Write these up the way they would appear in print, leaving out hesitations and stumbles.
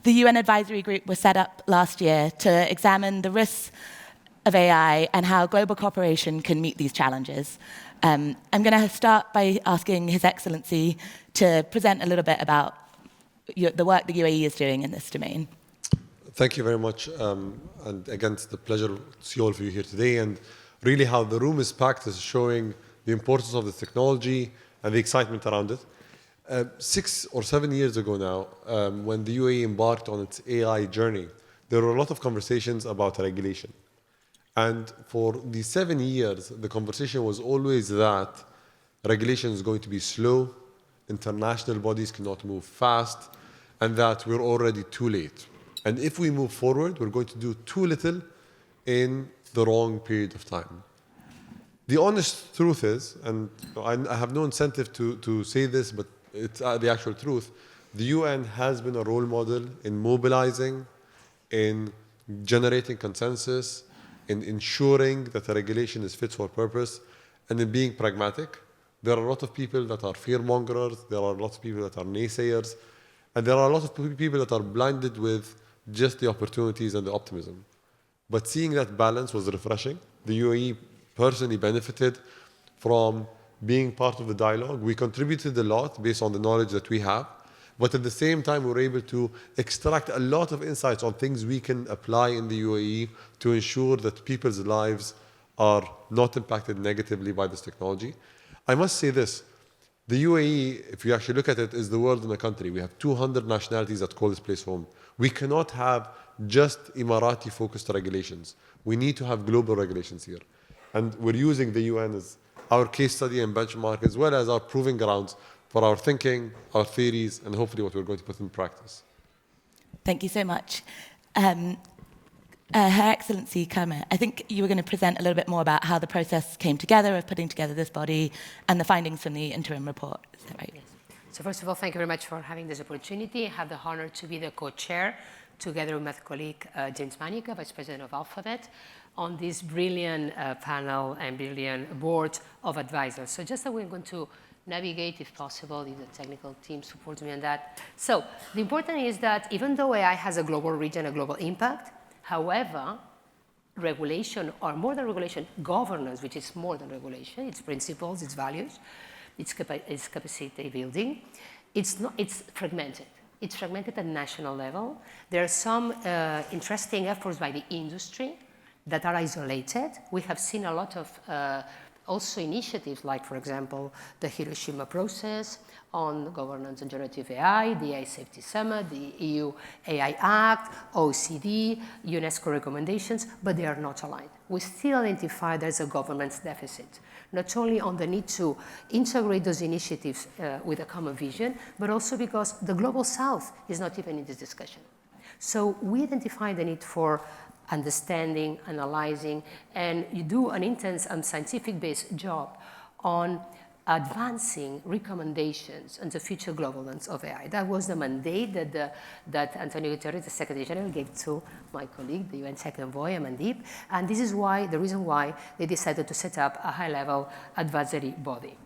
The UN Advisory Group was set up last year to examine the risks of AI and how global cooperation can meet these challenges. I'm going to start by asking His Excellency to present a little bit about the work the UAE is doing in this domain. Thank you very much. And again, it's a pleasure to see all of you here today. And really how the room is packed is showing the importance of the technology and the excitement around it. 6 or 7 years ago now, when the UAE embarked on its AI journey, there were a lot of conversations about regulation. And for the 7 years, the conversation was always that regulation is going to be slow, international bodies cannot move fast, and that we're already too late. And if we move forward, we're going to do too little in the wrong period of time. The honest truth is, and I have no incentive to say this, but it's the actual truth, the UN has been a role model in mobilizing, in generating consensus, in ensuring that the regulation is fit for purpose, and in being pragmatic. There are a lot of people that are fear-mongers, there are a lot of people that are naysayers, and there are a lot of people that are blinded with just the opportunities and the optimism. But seeing that balance was refreshing. The UAE personally benefited from being part of the dialogue. We contributed a lot based on the knowledge that we have, but at the same time, we were able to extract a lot of insights on things we can apply in the UAE to ensure that people's lives are not impacted negatively by this technology. I must say this, the UAE, if you actually look at it, is the world in a country. We have 200 nationalities that call this place home. We cannot have just Emirati-focused regulations. We need to have global regulations here. And we're using the UN as our case study and benchmark, as well as our proving grounds for our thinking, our theories, and hopefully what we're going to put in practice. Thank you so much. Her Excellency Kamer, I think you were going to present a little bit more about how the process came together of putting together this body and the findings from the interim report. Is that right? Yes. So first of all, thank you very much for having this opportunity. I have the honor to be the co-chair, together with my colleague James Manica, Vice President of Alphabet, on this brilliant panel and brilliant board of advisors. So just that we're going to navigate, if possible, if the technical team supports me on that. So the important is that even though AI has a global reach and a global impact, however, regulation, or more than regulation, governance, which is more than regulation, its principles, its values, its capacity building, it's fragmented. It's fragmented at national level. There are some interesting efforts by the industry that are isolated. We have seen a lot of also initiatives like, for example, the Hiroshima process on governance and generative AI, the AI Safety Summit, the EU AI Act, OECD, UNESCO recommendations, but they are not aligned. We still identify there's a governance deficit, not only on the need to integrate those initiatives with a common vision, but also because the Global South is not even in this discussion. So we identify the need for understanding, analyzing, and you do an intense and scientific-based job on advancing recommendations on the future governance of AI. That was the mandate that Antonio Guterres, the Secretary General, gave to my colleague, the UN Secretary Envoy, Amandeep, and this is why, the reason why they decided to set up a high-level advisory body.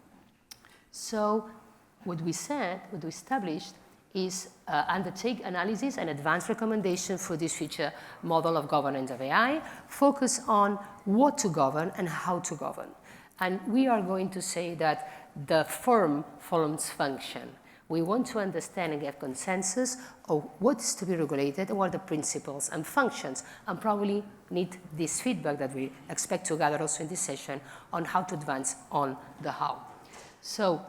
So what we established is undertake analysis and advance recommendation for this future model of governance of AI, focus on what to govern and how to govern. And we are going to say that the form follows function. We want to understand and get consensus of what is to be regulated and what are the principles and functions, and probably need this feedback that we expect to gather also in this session on how to advance on the how. So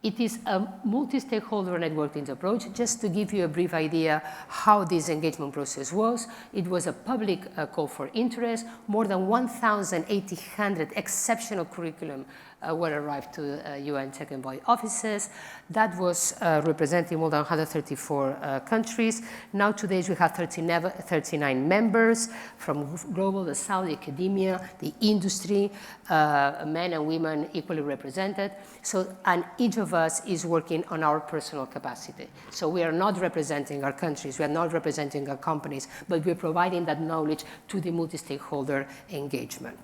it is a multi-stakeholder networking approach. Just to give you a brief idea how this engagement process was, it was a public call for interest. More than 1,800 exceptional curriculum were arrived to UN Tech Envoy offices. That was representing more than 134 countries. Now today we have 39 members from global, the South, the academia, the industry, men and women equally represented. So, and each of us is working on our personal capacity. So we are not representing our countries, we are not representing our companies, but we're providing that knowledge to the multi-stakeholder engagement.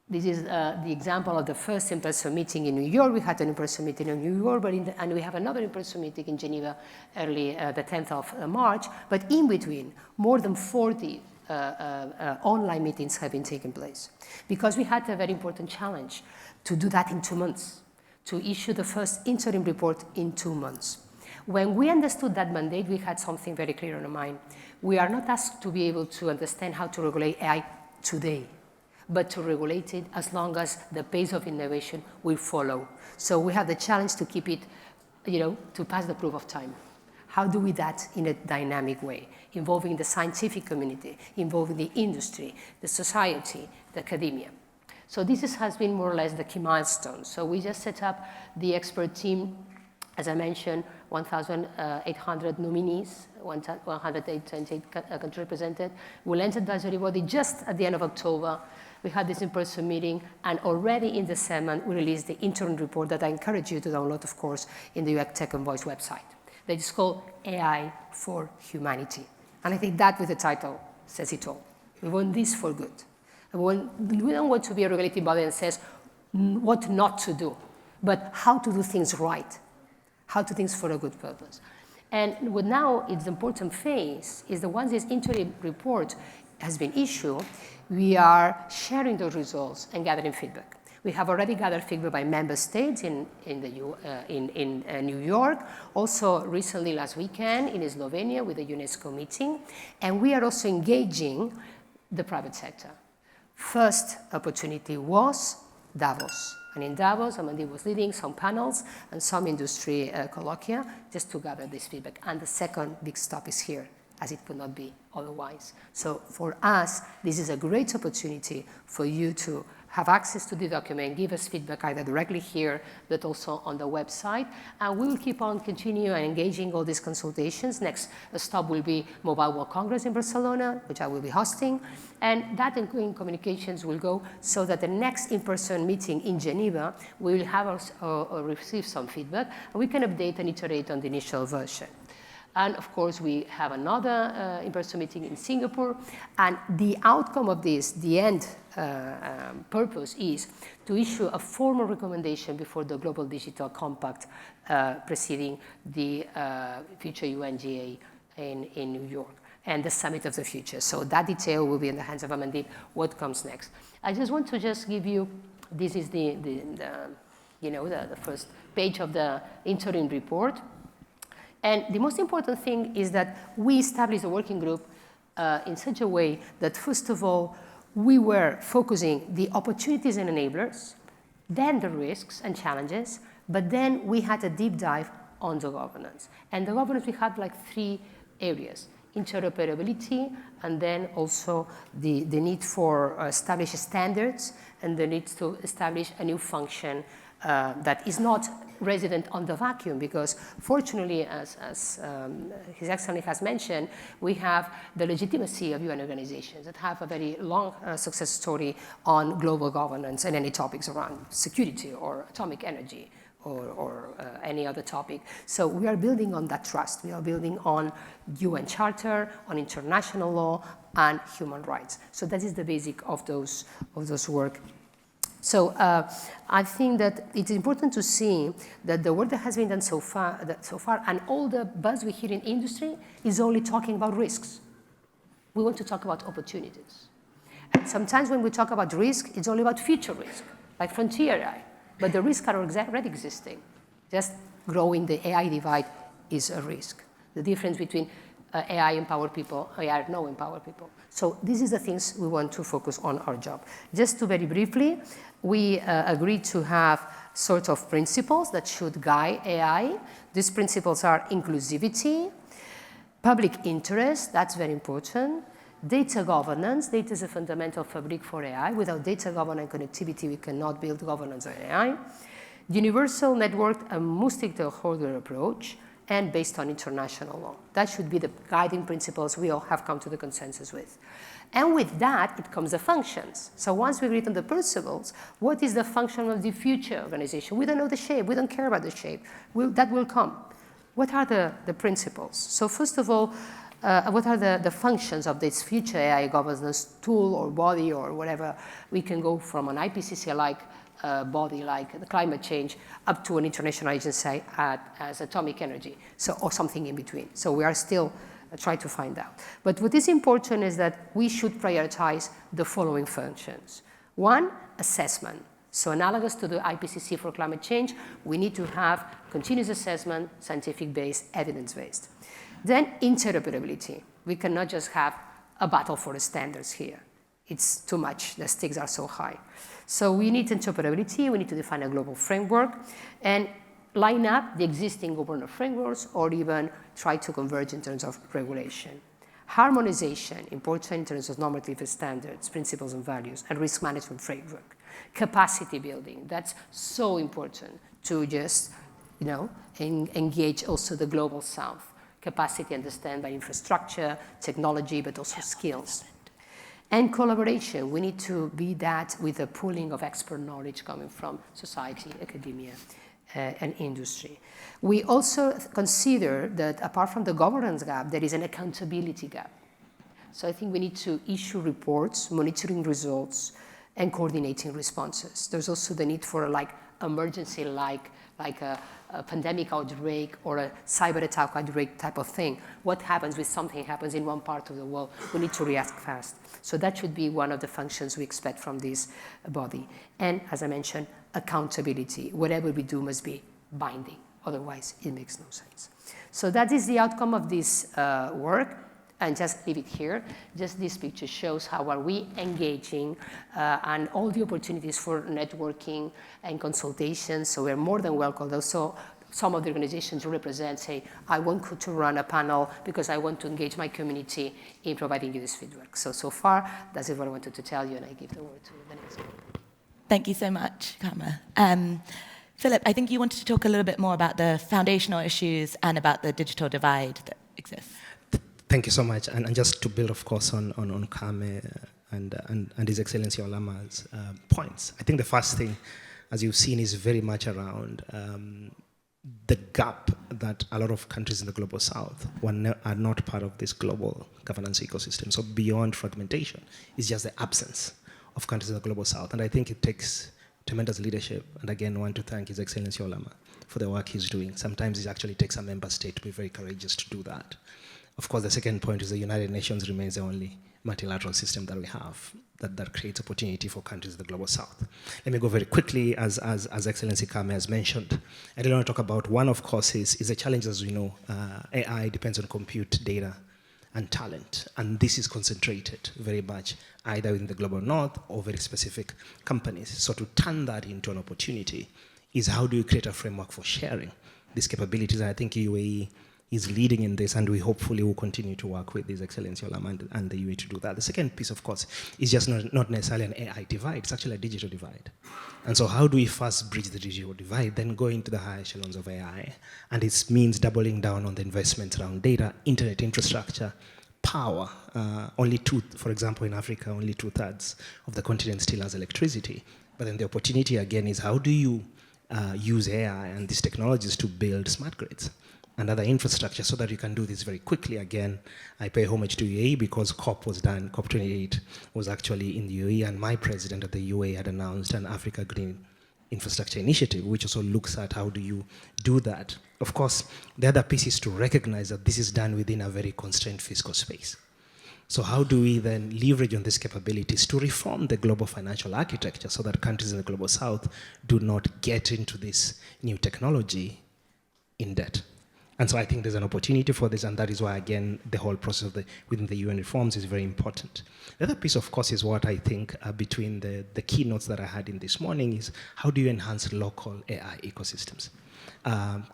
This is the example of the first in-person meeting in New York. We had an in-person meeting in New York, and we have another in-person meeting in Geneva early the 10th of March. But in between, more than 40 online meetings have been taking place. Because we had a very important challenge to do that in 2 months, to issue the first interim report in 2 months. When we understood that mandate, we had something very clear in our mind. We are not asked to be able to understand how to regulate AI today, but to regulate it as long as the pace of innovation will follow. So we have the challenge to keep it, to pass the proof of time. How do we do that in a dynamic way, involving the scientific community, involving the industry, the society, the academia? So this has been more or less the key milestone. So we just set up the expert team, as I mentioned, 1,800 nominees, 188 countries represented. We'll enter the advisory body just at the end of October. We had this in-person meeting, and already in December, we released the interim report that I encourage you to download, of course, in the UX Tech Envoys website. That is called AI for Humanity. And I think that with the title says it all. We want this for good. We don't want to be a regulating body that says what not to do, but how to do things right, how to do things for a good purpose. And what now is the important phase is that once this interim report has been issued, we are sharing those results and gathering feedback. We have already gathered feedback by member states in New York, also recently last weekend in Slovenia with the UNESCO meeting, and we are also engaging the private sector. First opportunity was Davos. And in Davos, Amandine was leading some panels and some industry colloquia just to gather this feedback. And the second big stop is here, as it could not be otherwise. So for us, this is a great opportunity for you to have access to the document, give us feedback either directly here, but also on the website. And we will keep on continuing and engaging all these consultations. Next stop will be Mobile World Congress in Barcelona, which I will be hosting. And that including communications will go so that the next in-person meeting in Geneva, we will have receive some feedback, and we can update and iterate on the initial version. And of course, we have another in-person meeting in Singapore. And the outcome of this, the end purpose is to issue a formal recommendation before the Global Digital Compact preceding the future UNGA in New York and the Summit of the Future. So that detail will be in the hands of Amandine, what comes next. I just want to just give you, this is the first page of the interim report. And the most important thing is that we established a working group in such a way that, first of all, we were focusing the opportunities and enablers, then the risks and challenges, but then we had a deep dive on the governance. And the governance, we had like 3 areas: interoperability, and then also the need for established standards, and the need to establish a new function that is not resident on the vacuum, because fortunately, as His Excellency has mentioned, we have the legitimacy of UN organizations that have a very long success story on global governance and any topics around security or atomic energy or any other topic. So we are building on that trust. We are building on UN Charter, on international law, and human rights. So that is the basic of those work. So I think that it's important to see that the work that has been done so far, and all the buzz we hear in industry is only talking about risks. We want to talk about opportunities. And sometimes when we talk about risk, it's only about future risk, like frontier AI. But the risks are already existing. Just growing the AI divide is a risk. The difference between AI empower people, AI no empower people. So these are the things we want to focus on our job. Just to very briefly, we agreed to have sort of principles that should guide AI. These principles are inclusivity, public interest, that's very important, data governance. Data is a fundamental fabric for AI. Without data governance and connectivity, we cannot build governance on AI. Universal network and multi-stakeholder approach, and based on international law. That should be the guiding principles we all have come to the consensus with. And with that, it comes the functions. So once we've written the principles, what is the function of the future organization? We don't know the shape. We don't care about the shape. That will come. What are the principles? So first of all, what are the functions of this future AI governance tool or body or whatever. We can go from an IPCC-like body like the climate change up to an international agency as atomic energy, or something in between. So we are still trying to find out. But what is important is that we should prioritize the following functions. One, assessment. So analogous to the IPCC for climate change, we need to have continuous assessment, scientific-based, evidence-based. Then interoperability. We cannot just have a battle for the standards here. It's too much, the stakes are so high. So we need interoperability, we need to define a global framework, and line up the existing governance frameworks, or even try to converge in terms of regulation. Harmonization, important in terms of normative standards, principles and values, and risk management framework. Capacity building, that's so important to just, engage also the global south. Capacity understand by infrastructure, technology, but also skills. And collaboration, we need to be that with a pooling of expert knowledge coming from society, academia, and industry. We also consider that apart from the governance gap, there is an accountability gap. So I think we need to issue reports, monitoring results, and coordinating responses. There's also the need for emergency like a pandemic outbreak or a cyber attack outbreak type of thing. What happens when something happens in one part of the world? We need to react fast. So that should be one of the functions we expect from this body. And as I mentioned, accountability. Whatever we do must be binding. Otherwise, it makes no sense. So that is the outcome of this work. And just leave it here. Just this picture shows how are we engaging and all the opportunities for networking and consultations. So we're more than welcome. Also, some of the organizations represent say, I want to run a panel because I want to engage my community in providing you this feedback. So far, that's what I wanted to tell you, and I give the word to the next one. Thank you so much, Karma. Philip, I think you wanted to talk a little bit more about the foundational issues and about the digital divide that exists. Thank you so much. And just to build, of course, on Kame and His Excellency Olama's points, I think the first thing, as you've seen, is very much around the gap that a lot of countries in the global south are not part of this global governance ecosystem. So beyond fragmentation, it's just the absence of countries in the global south. And I think it takes tremendous leadership. And again, I want to thank His Excellency Olama for the work he's doing. Sometimes it actually takes a member state to be very courageous to do that. Of course, the second point is the United Nations remains the only multilateral system that we have that creates opportunity for countries in the global south. Let me go very quickly, as Excellency Kame has mentioned. I really want to talk about one, of course, is the challenge, as we know. AI depends on compute, data, and talent. And this is concentrated very much either in the global north or very specific companies. So to turn that into an opportunity is how do you create a framework for sharing these capabilities? And I think UAE is leading in this, and we hopefully will continue to work with His Excellency Olama and the UAE to do that. The second piece, of course, is just not necessarily an AI divide, it's actually a digital divide. And so how do we first bridge the digital divide, then go into the higher echelons of AI? And it means doubling down on the investments around data, internet infrastructure, power. For example, in Africa, only 2/3 of the continent still has electricity. But then the opportunity again is how do you use AI and these technologies to build smart grids and other infrastructure so that you can do this very quickly. Again, I pay homage to UAE because COP was done, COP28 was actually in the UAE, and my president at the UAE had announced an Africa Green Infrastructure Initiative, which also looks at how do you do that. Of course, the other piece is to recognize that this is done within a very constrained fiscal space. So how do we then leverage on these capabilities to reform the global financial architecture so that countries in the global south do not get into this new technology in debt? And so I think there's an opportunity for this, and that is why, again, the whole process within the UN reforms is very important. The other piece, of course, is what I think between the keynotes that I had in this morning is how do you enhance local AI ecosystems?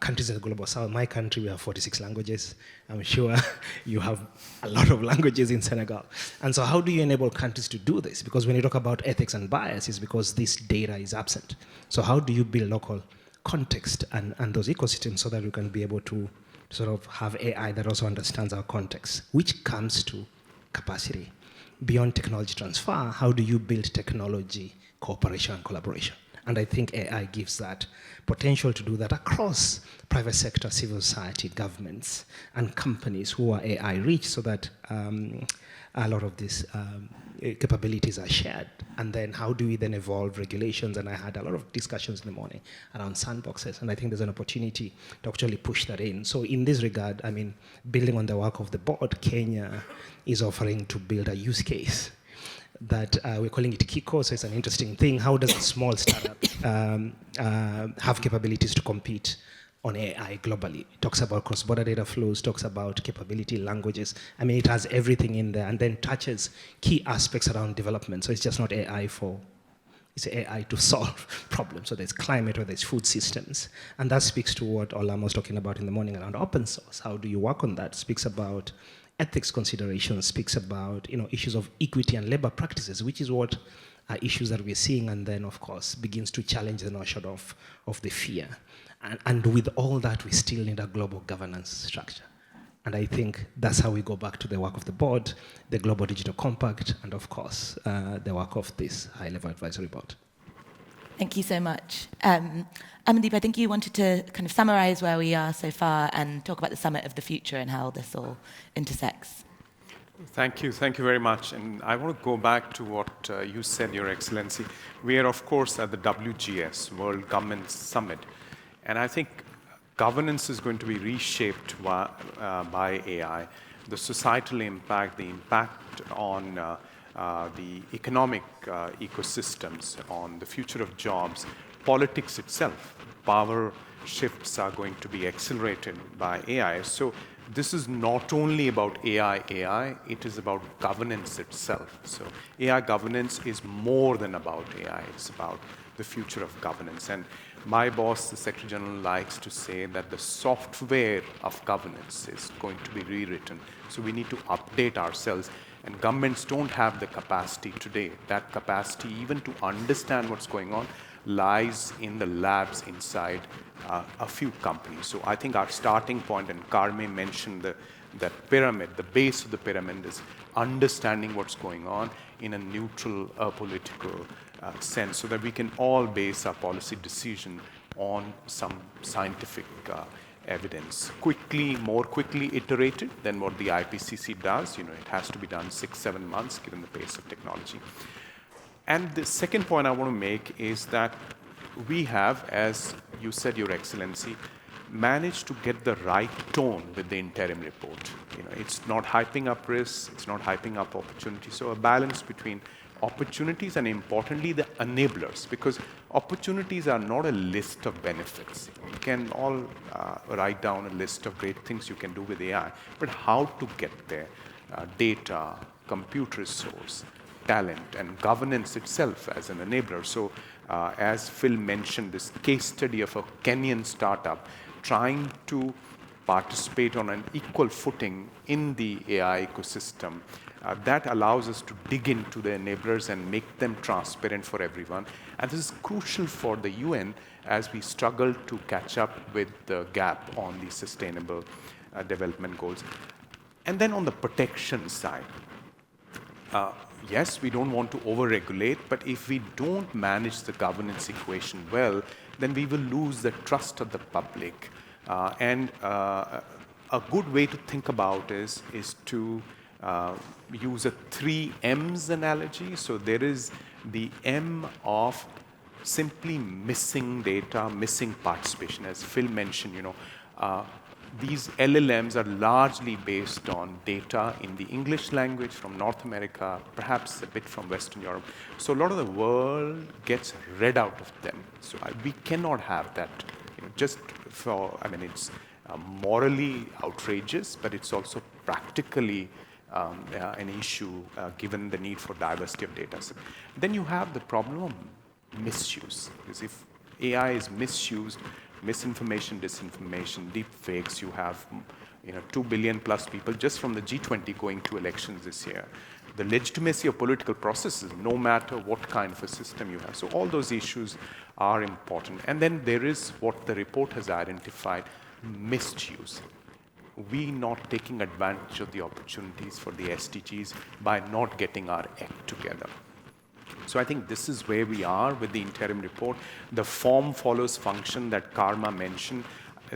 Countries in the global south, my country, we have 46 languages. I'm sure you have a lot of languages in Senegal. And so how do you enable countries to do this? Because when you talk about ethics and bias, it's because this data is absent. So how do you build local context and those ecosystems so that you can be able to sort of have AI that also understands our context, which comes to capacity. Beyond technology transfer, how do you build technology, cooperation, and collaboration? And I think AI gives that potential to do that across private sector, civil society, governments, and companies who are AI rich, so that a lot of these capabilities are shared. And then how do we then evolve regulations? And I had a lot of discussions in the morning around sandboxes, and I think there's an opportunity to actually push that in. So in this regard, I mean, building on the work of the board, Kenya is offering to build a use case that we're calling it Kiko, so it's an interesting thing. How does a small startup have capabilities to compete on AI globally? It talks about cross-border data flows, talks about capability languages. I mean, it has everything in there, and then touches key aspects around development. So it's just not AI it's AI to solve problems. So there's climate, or there's food systems. And that speaks to what Olama was talking about in the morning around open source. How do you work on that? Speaks about ethics considerations, speaks about issues of equity and labor practices, which is what are issues that we're seeing, and then, of course, begins to challenge the notion of the fear. And with all that, we still need a global governance structure. And I think that's how we go back to the work of the board, the Global Digital Compact, and of course, the work of this high-level advisory board. Thank you so much. Amandeep, I think you wanted to kind of summarize where we are so far and talk about the Summit of the Future and how this all intersects. Thank you very much. And I want to go back to what you said, Your Excellency. We are, of course, at the WGS, World Government Summit. And I think governance is going to be reshaped by AI. The societal impact, the impact on the economic ecosystems, on the future of jobs, politics itself, power shifts are going to be accelerated by AI. So this is not only about AI, it is about governance itself. So AI governance is more than about AI, it's about the future of governance. And my boss, the Secretary General, likes to say that the software of governance is going to be rewritten. So we need to update ourselves. And governments don't have the capacity today. That capacity, even to understand what's going on, lies in the labs inside a few companies. So I think our starting point, and Carmen mentioned that pyramid, the base of the pyramid is understanding what's going on in a neutral political sense, so that we can all base our policy decision on some scientific evidence. More quickly iterated than what the IPCC does. It has to be done 6-7 months, given the pace of technology. And the second point I want to make is that we have, as you said, Your Excellency, managed to get the right tone with the interim report. It's not hyping up risks, it's not hyping up opportunities. So a balance between opportunities and, importantly, the enablers, because opportunities are not a list of benefits. You can all write down a list of great things you can do with AI, but how to get there? Data, compute resource, talent, and governance itself as an enabler. So as Phil mentioned, this case study of a Kenyan startup trying to participate on an equal footing in the AI ecosystem, that allows us to dig into the enablers and make them transparent for everyone. And this is crucial for the UN as we struggle to catch up with the gap on the sustainable development goals. And then on the protection side, yes, we don't want to over-regulate, but if we don't manage the governance equation well, then we will lose the trust of the public. And a good way to think about is to use a 3 M's analogy. So there is the M of simply missing data, missing participation. As Phil mentioned, these LLMs are largely based on data in the English language from North America, perhaps a bit from Western Europe. So a lot of the world gets read out of them. So we cannot have that. Just for, it's morally outrageous, but it's also practically an issue given the need for diversity of data. So then you have the problem of misuse. Because if AI is misused, misinformation, disinformation, deep fakes, you have 2 billion plus people just from the G20 going to elections this year. The legitimacy of political processes, no matter what kind of a system you have. So all those issues are important. And then there is what the report has identified, misuse. We not taking advantage of the opportunities for the SDGs by not getting our act together. So I think this is where we are with the interim report. The form follows function that Karma mentioned.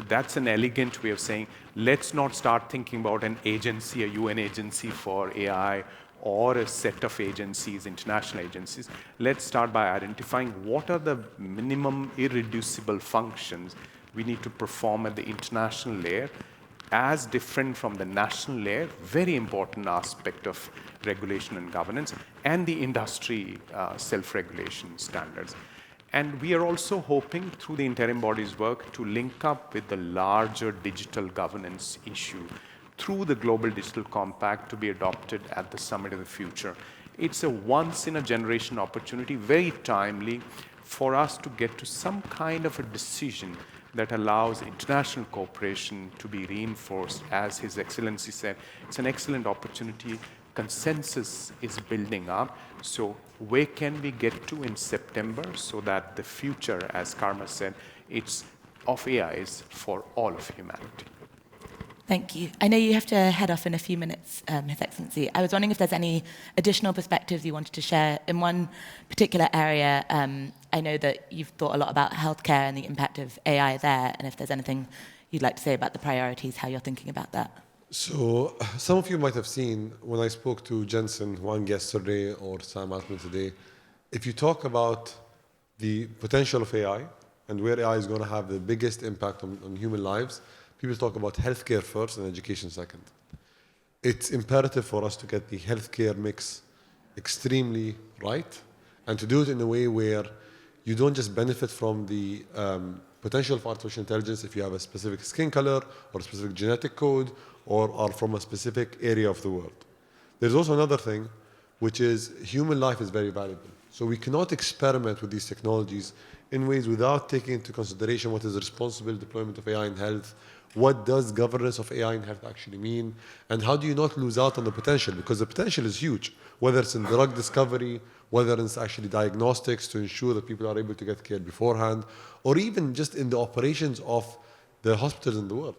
That's an elegant way of saying, let's not start thinking about an agency, a UN agency for AI, or a set of agencies, international agencies. Let's start by identifying what are the minimum irreducible functions we need to perform at the international layer, as different from the national layer, very important aspect of regulation and governance, and the industry self-regulation standards. And we are also hoping, through the interim body's work, to link up with the larger digital governance issue through the Global Digital Compact to be adopted at the Summit of the Future. It's a once-in-a-generation opportunity, very timely, for us to get to some kind of a decision that allows international cooperation to be reinforced. As His Excellency said, it's an excellent opportunity. Consensus is building up. So where can we get to in September so that the future, as Karma said, it's of AI is for all of humanity? Thank you. I know you have to head off in a few minutes, His Excellency. I was wondering if there's any additional perspectives you wanted to share in one particular area. I know that you've thought a lot about healthcare and the impact of AI there, and if there's anything you'd like to say about the priorities, how you're thinking about that. So some of you might have seen when I spoke to Jensen Huang yesterday or Sam Altman today, if you talk about the potential of AI and where AI is going to have the biggest impact on human lives, people talk about healthcare first and education second. It's imperative for us to get the healthcare mix extremely right and to do it in a way where you don't just benefit from the potential of artificial intelligence if you have a specific skin color or a specific genetic code or are from a specific area of the world. There's also another thing, which is human life is very valuable. So we cannot experiment with these technologies in ways without taking into consideration what is the responsible deployment of AI in health, what does governance of AI in health actually mean, and how do you not lose out on the potential? Because the potential is huge, whether it's in drug discovery, whether it's actually diagnostics to ensure that people are able to get care beforehand, or even just in the operations of the hospitals in the world.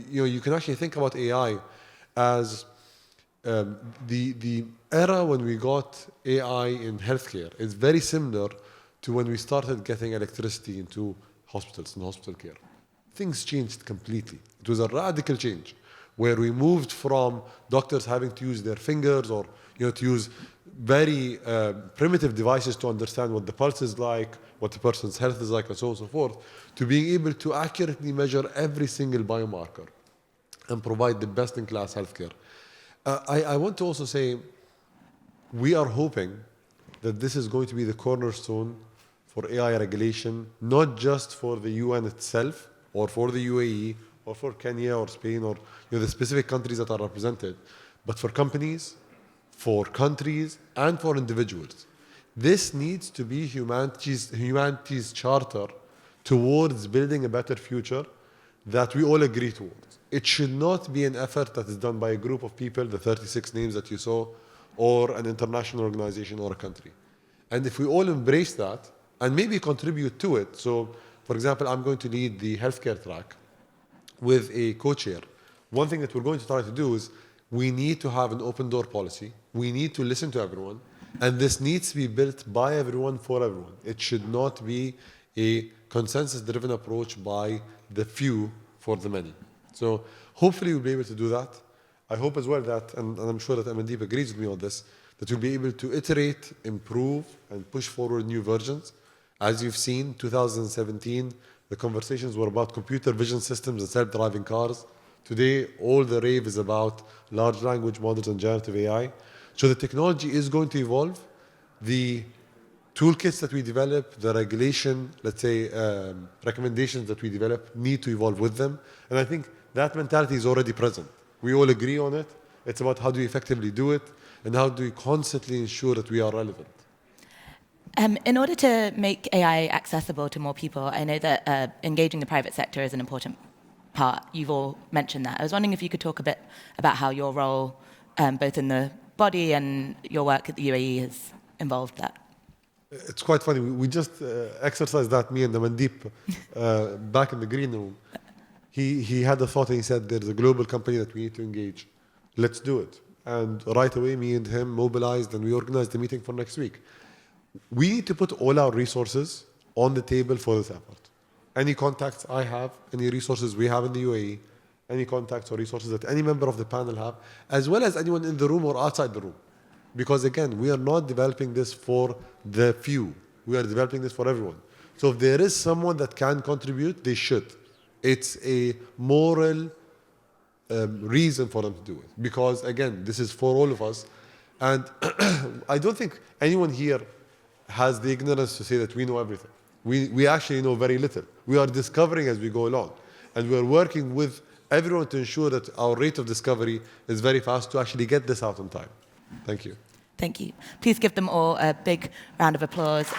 You can actually think about AI as the era when we got AI in healthcare is very similar to when we started getting electricity into hospitals and hospital care. Things changed completely. It was a radical change where we moved from doctors having to use their fingers or to use very primitive devices to understand what the pulse is like, what the person's health is like, and so on and so forth, to being able to accurately measure every single biomarker and provide the best-in-class healthcare. I want to also say we are hoping that this is going to be the cornerstone for AI regulation, not just for the UN itself, or for the UAE, or for Kenya or Spain, or the specific countries that are represented, but for companies, for countries, and for individuals. This needs to be humanity's charter towards building a better future that we all agree towards. It should not be an effort that is done by a group of people, the 36 names that you saw, or an international organization or a country. And if we all embrace that, and maybe contribute to it, so for example, I'm going to lead the healthcare track with a co-chair. One thing that we're going to try to do is we need to have an open door policy. We need to listen to everyone. And this needs to be built by everyone for everyone. It should not be a consensus-driven approach by the few for the many. So hopefully we'll be able to do that. I hope as well that, and I'm sure that Amandeep agrees with me on this, that we'll be able to iterate, improve, and push forward new versions. As you've seen, 2017, the conversations were about computer vision systems and self-driving cars. Today, all the rave is about large language models and generative AI. So the technology is going to evolve. The toolkits that we develop, the regulation, let's say, recommendations that we develop need to evolve with them. And I think that mentality is already present. We all agree on it. It's about how do we effectively do it and how do we constantly ensure that we are relevant. In order to make AI accessible to more people, I know that engaging the private sector is an important part. You've all mentioned that. I was wondering if you could talk a bit about how your role, both in the body and your work at the UAE, has involved that. It's quite funny. We just exercised that, me and Amandeep, back in the green room. He had a thought and he said, there's a global company that we need to engage. Let's do it. And right away, me and him mobilized and we organized the meeting for next week. we need to put all our resources on the table for this effort. Any contacts I have, any resources we have in the UAE, any contacts or resources that any member of the panel have, as well as anyone in the room or outside the room. Because again, we are not developing this for the few. We are developing this for everyone. So if there is someone that can contribute, they should. It's a moral reason for them to do it. Because again, this is for all of us. And I don't think anyone here has the ignorance to say that we know everything. We actually know very little. We are discovering as we go along. And we are working with everyone to ensure that our rate of discovery is very fast to actually get this out on time. Thank you. Thank you. Please give them all a big round of applause.